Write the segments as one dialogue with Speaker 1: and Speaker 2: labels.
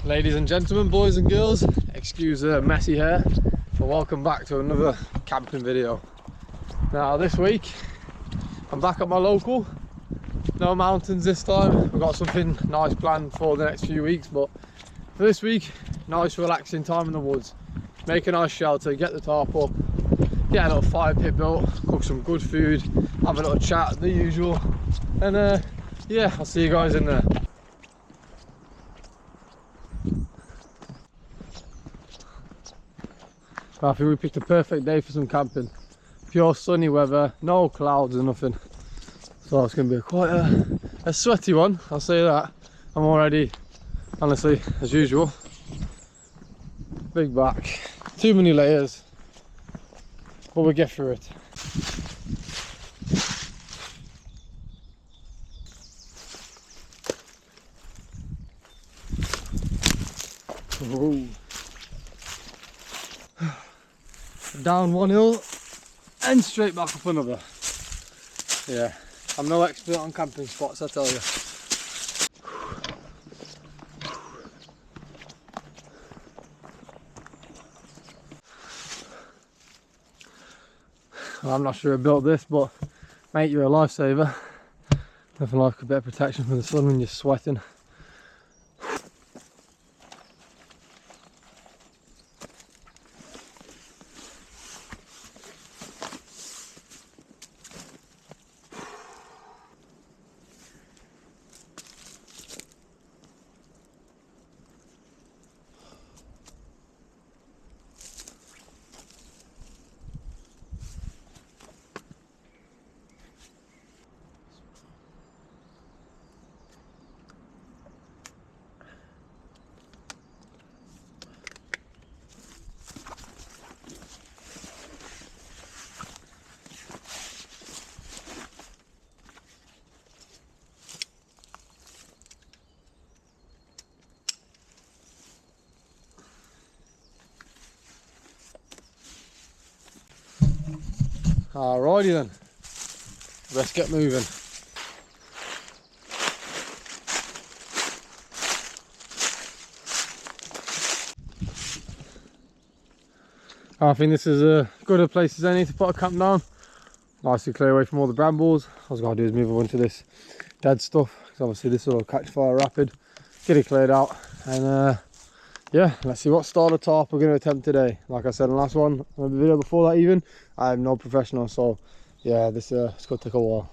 Speaker 1: Ladies and gentlemen, boys and girls, excuse messy hair, but welcome back to another camping video. Now this week I'm back at my local. No mountains this time. We've got something nice planned for the next few weeks, but for this week, nice relaxing time in the woods. Make a nice shelter, get the tarp up, get a little fire pit built, cook some good food, have a little chat, the usual, and yeah, I'll see you guys in there. I think we picked a perfect day for some camping. Pure sunny weather, no clouds or nothing. So it's going to be quite a sweaty one, I'll say that. I'm already, honestly, as usual, big back, too many layers, but we'll get through it. Ooh. Down one hill and straight back up another. Yeah, I'm no expert on camping spots, I tell you. Well, I'm not sure I built this, but mate, you're a lifesaver. Nothing like a bit of protection from the sun when you're sweating. Alrighty then, let's get moving. I think this is as good a place as any to put a camp down. Nicely clear away from all the brambles. All I've got to do is move on to this dead stuff, because obviously this will catch fire rapid. Get it cleared out, and yeah, let's see what style of tarp we're going to attempt today. Like I said in the last one, the video before that even, I'm no professional, so yeah, this it's going to take a while.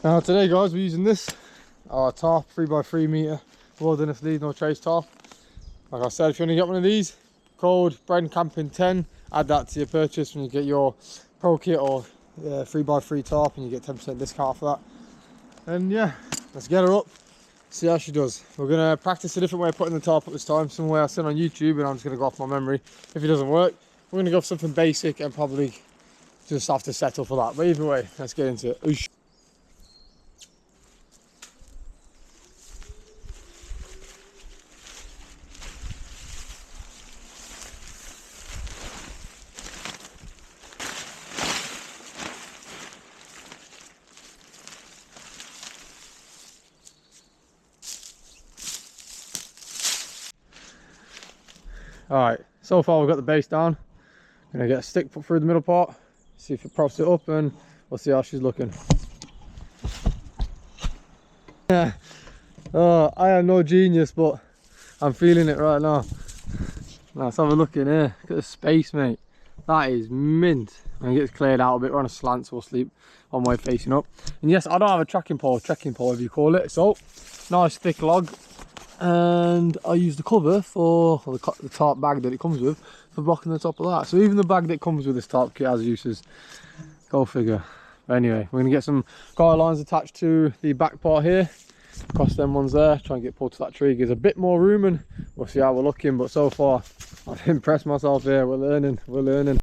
Speaker 1: Now today guys, we're using this, our tarp 3x3 meter WildernessLeaveNoTrace tarp. Like I said, if you want to get one of these, code BrenCamping10, add that to your purchase when you get your pro kit or 3x3 tarp, and you get 10% discount for that. And yeah, let's get her up, see how she does. We're going to practice a different way of putting the tarp up this time, some way I've seen on YouTube, and I'm just going to go off my memory. If it doesn't work, we're going to go for something basic and probably just have to settle for that. But either way, let's get into it. Oosh. Alright, so far we've got the base down. I'm going to get a stick put through the middle part, see if it props it up, and we'll see how she's looking. I am no genius, but I'm feeling it right now. Let's have a look in here. Look at the space, mate. That is mint. And it gets cleared out a bit. We're on a slant, so we'll sleep one way facing up. And yes, I don't have a trekking pole, if you call it. So, nice thick log. And I use the cover for the tarp bag that it comes with for blocking the top of that. So even the bag that comes with this tarp kit has uses. Go figure. But anyway, we're going to get some guy lines attached to the back part here. Across them ones there, try and get pulled to that tree, gives a bit more room, and we'll see how we're looking. But so far I've impressed myself here. We're learning.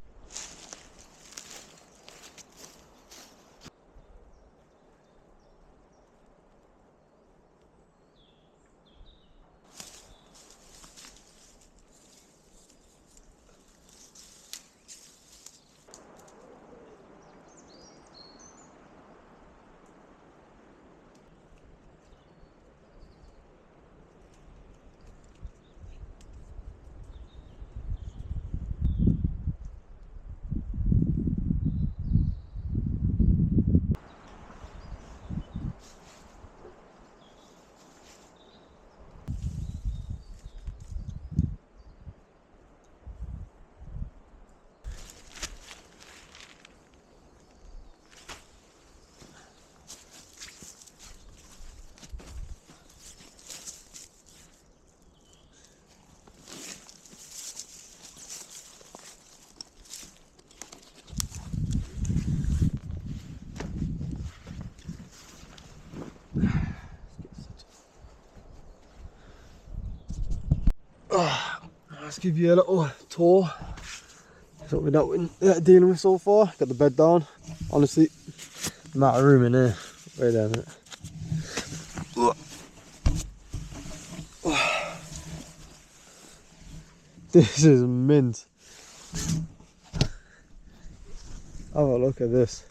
Speaker 1: Let's give you a little tour. That's what we're dealing with so far. Got the bed down. Honestly, the amount of room in here, way down it. This is mint. Have a look at this.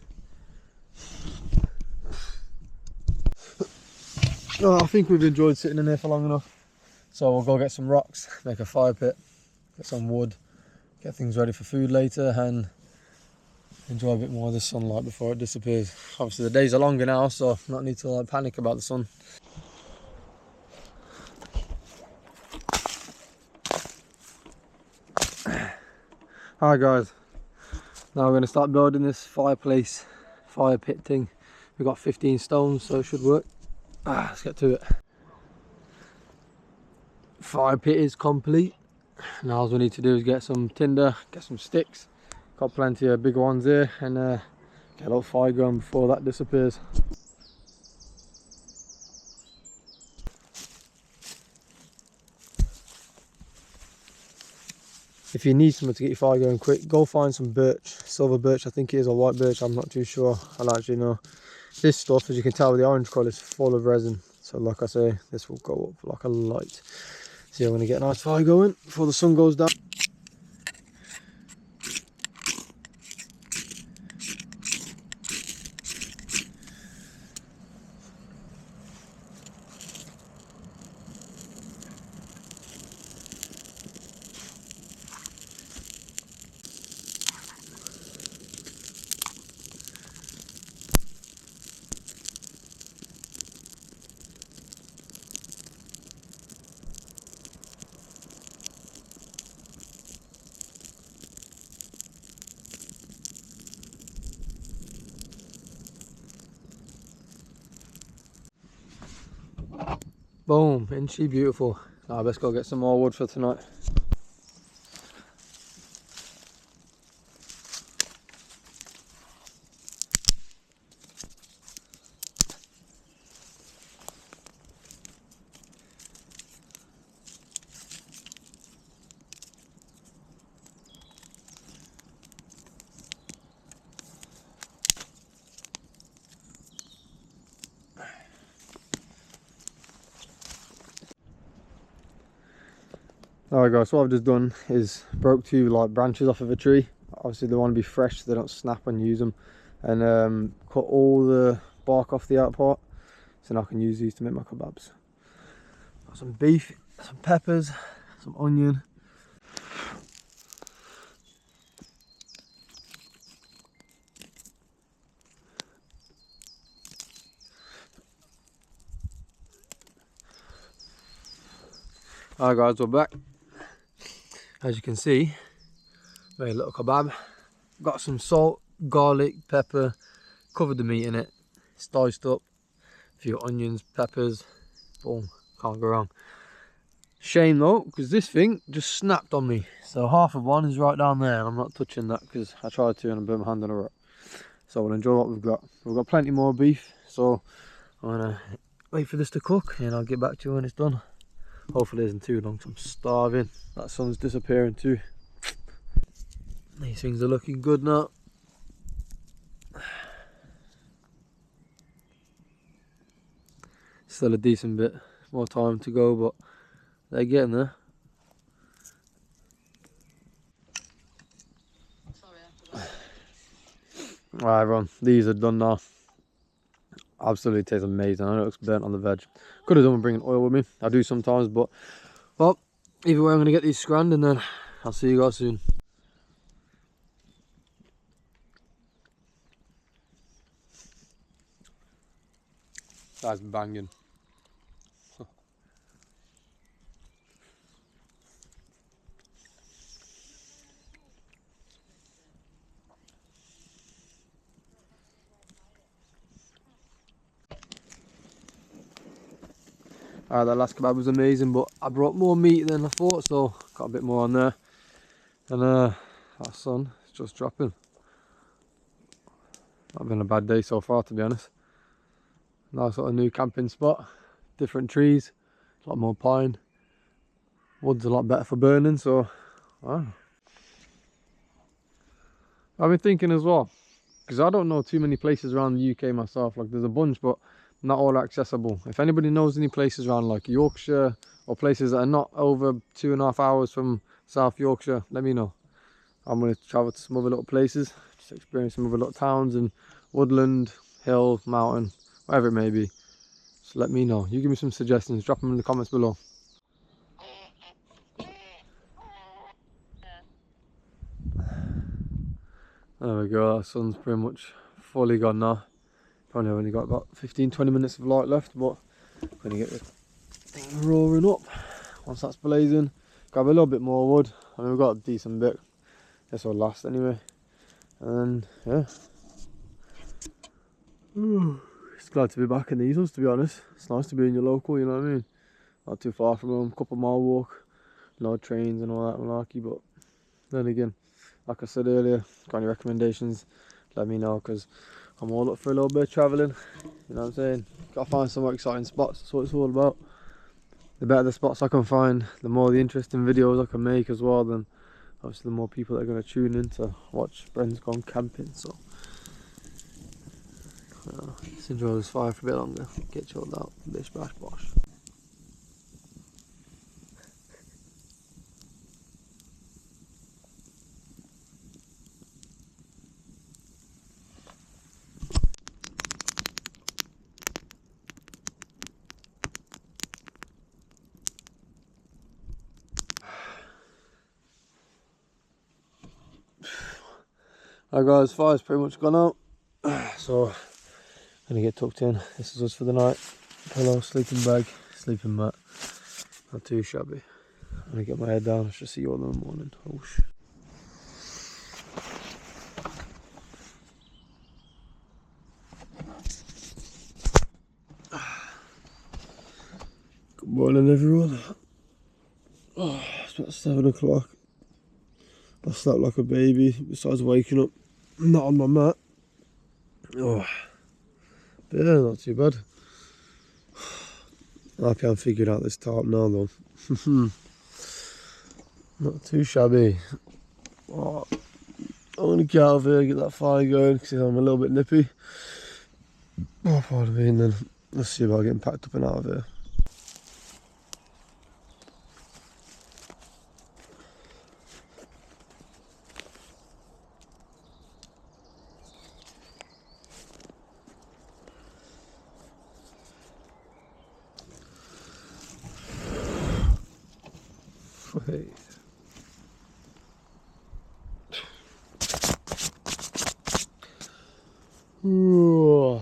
Speaker 1: Oh, I think we've enjoyed sitting in here for long enough. So we'll go get some rocks, make a fire pit, get some wood, get things ready for food later, and enjoy a bit more of the sunlight before it disappears. Obviously the days are longer now, so not need to panic about the sun. Alright guys, now we're going to start building this fireplace, fire pit thing. We've got 15 stones, so it should work. Let's get to it. Fire pit is complete. Now all we need to do is get some tinder, get some sticks. Got plenty of bigger ones here, and get a little fire going before that disappears. If you need something to get your fire going quick, go find some birch, silver birch I think it is, or white birch, I'm not too sure, I don't actually know. This stuff, as you can tell with the orange colour, is full of resin, so like I say, this will go up like a light. So I'm going to get a nice fire going before the sun goes down. Boom, isn't she beautiful? Now let's go get some more wood for tonight. Alright guys, so what I've just done is broke two like branches off of a tree. Obviously they want to be fresh so they don't snap when you use them, and cut all the bark off the out part, so now I can use these to make my kebabs. Got some beef, some peppers, some onion. Alright guys, we're back. As you can see, made a little kebab. Got some salt, garlic, pepper, covered the meat in it. It's diced up. A few onions, peppers. Boom, can't go wrong. Shame though, because this thing just snapped on me. So half of one is right down there, and I'm not touching that because I tried to and I burnt my hand on a rock. So we'll enjoy what we've got. We've got plenty more beef, so I'm gonna wait for this to cook and I'll get back to you when it's done. Hopefully it isn't too long, 'cause I'm starving. That sun's disappearing too. These things are looking good now. Still a decent bit more time to go, but they're getting there. Alright everyone, these are done now. Absolutely tastes amazing. I know it looks burnt on the veg. Could have done with bringing oil with me. I do sometimes, but well, either way I'm going to get these scranned and then I'll see you guys soon. That's banging. That last kebab was amazing, but I brought more meat than I thought, so got a bit more on there. And that sun is just dropping. Not been a bad day so far, to be honest. Nice sort of new camping spot, different trees, a lot more pine. Wood's a lot better for burning, so wow. I've been thinking as well, because I don't know too many places around the UK myself. Like there's a bunch, but not all are accessible. If anybody knows any places around like Yorkshire or places that are not over 2.5 hours from South Yorkshire, let me know. I'm going to travel to some other little places, just experience some other little towns and woodland, hill, mountain, whatever it may be. So let me know. You give me some suggestions, drop them in the comments below. There we go, that sun's pretty much fully gone now. Probably only got about 15-20 minutes of light left, but I'm going to get the thing roaring up. Once that's blazing, grab a little bit more wood. I mean, we've got a decent bit. This will last anyway. And yeah. It's glad to be back in these ones, to be honest. It's nice to be in your local, you know what I mean? Not too far from home, couple mile walk, no trains and all that malarkey, but then again, like I said earlier, got any recommendations, let me know, because I'm all up for a little bit of travelling, you know what I'm saying? Gotta find some more exciting spots, that's what it's all about. The better the spots I can find, the more the interesting videos I can make as well, then obviously the more people that are going to tune in to watch Bren's gone camping, so let's enjoy this fire for a bit longer, get chilled out, bish bash bosh. Alright guys, fire's pretty much gone out, so I'm gonna get tucked in. This is us for the night. Pillow, sleeping bag, sleeping mat. Not too shabby. I'm gonna get my head down. I should see you all in the morning. Oh shit. Good morning everyone. Oh, it's about 7 o'clock. I slept like a baby, besides waking up not on my mat. Oh, but yeah, not too bad. Happy I'm figured out this tarp now though. Not too shabby. Oh, I'm gonna get out of here, get that fire going, because I'm a little bit nippy. Oh, pardon me, and then let's see about getting packed up and out of here. Wait. Ooh.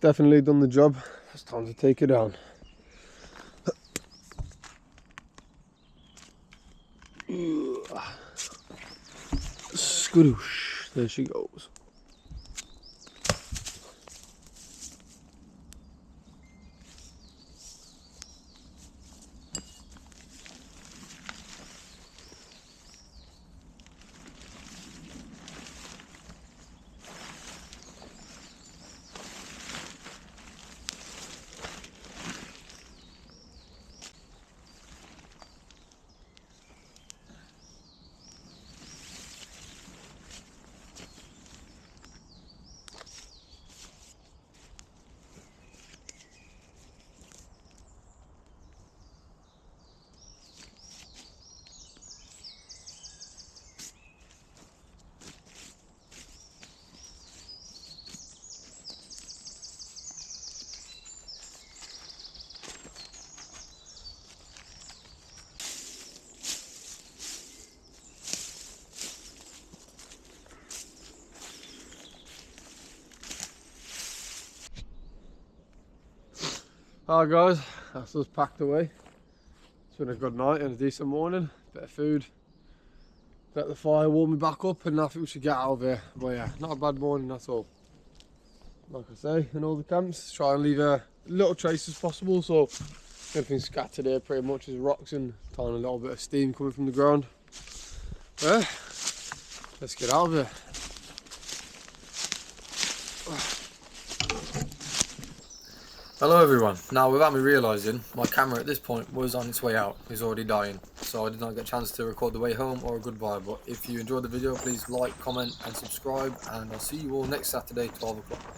Speaker 1: definitely done the job. It's time to take it down. Skadoosh, there she goes. Alright guys, that's us packed away. It's been a good night and a decent morning. Bit of food, let the fire warm me back up, and I think we should get out of here. But yeah, not a bad morning at all. Like I say, in all the camps, try and leave a little trace as possible, so everything's scattered here pretty much as rocks and tiny a little bit of steam coming from the ground. Yeah, let's get out of here.
Speaker 2: Hello everyone. Now, without me realising, my camera at this point was on its way out. It's already dying, so I did not get a chance to record the way home or a goodbye. But if you enjoyed the video, please like, comment and subscribe, and I'll see you all next Saturday, 12 o'clock.